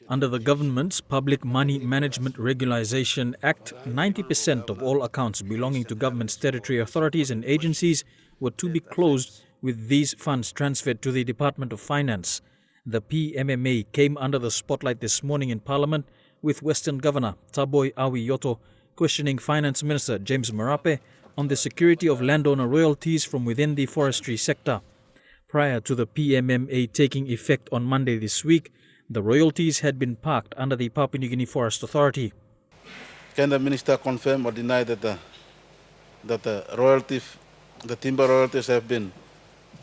Under the government's Public Money Management Regularization Act, 90% of all accounts belonging to government statutory authorities and agencies were to be closed, with these funds transferred to the Department of Finance. The PMMA came under the spotlight this morning in Parliament, with Western Governor Taboi Yoto questioning Finance Minister James Marape on the security of landowner royalties from within the forestry sector. Prior to the PMMA taking effect on Monday this week, the royalties had been parked under the Papua New Guinea Forest Authority. Can the minister confirm or deny that the timber royalties have been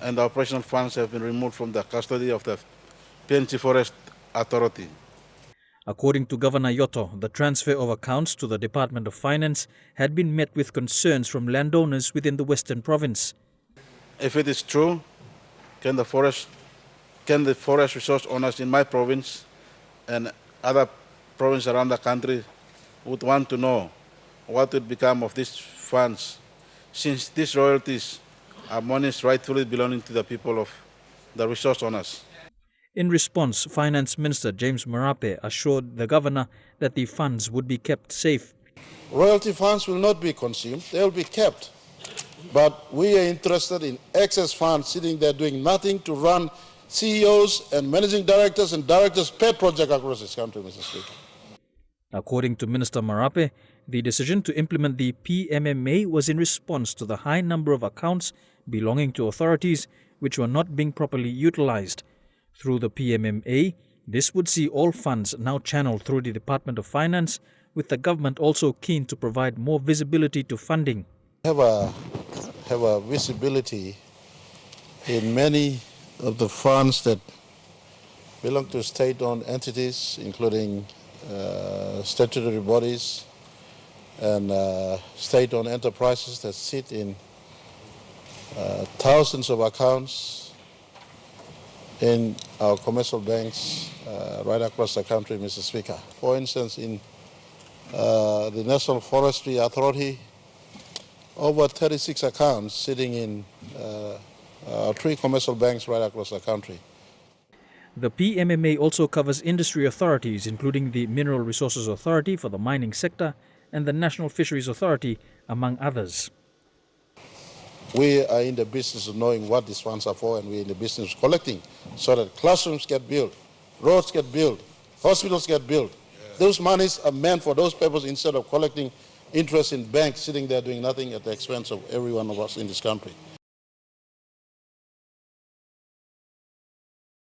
and the operational funds have been removed from the custody of the PNG Forest Authority? According to Governor Yoto, the transfer of accounts to the Department of Finance had been met with concerns from landowners within the Western Province. If it is true, can the forest resource owners in my province and other provinces around the country would want to know what would become of these funds, since these royalties are monies rightfully belonging to the people of the resource owners. In response, Finance Minister James Marape assured the governor that the funds would be kept safe. Royalty funds will not be consumed, they will be kept. But we are interested in excess funds sitting there doing nothing to run CEOs and managing directors and directors' pet project across this country, Mr. Speaker. According to Minister Marape, the decision to implement the PMMA was in response to the high number of accounts belonging to authorities which were not being properly utilized. Through the PMMA, this would see all funds now channeled through the Department of Finance, with the government also keen to provide more visibility to funding. Have a visibility in many of the funds that belong to state-owned entities, including statutory bodies and state-owned enterprises that sit in thousands of accounts in our commercial banks right across the country, Mr. Speaker. For instance, in the National Forestry Authority, over 36 accounts sitting in 3 commercial banks right across the country. The PMMA also covers industry authorities, including the Mineral Resources Authority for the mining sector and the National Fisheries Authority, among others. We are in the business of knowing what these funds are for, and we're in the business of collecting so that classrooms get built, roads get built, hospitals get built. Those monies are meant for those purposes instead of collecting interest in banks sitting there doing nothing at the expense of every one of us in this country.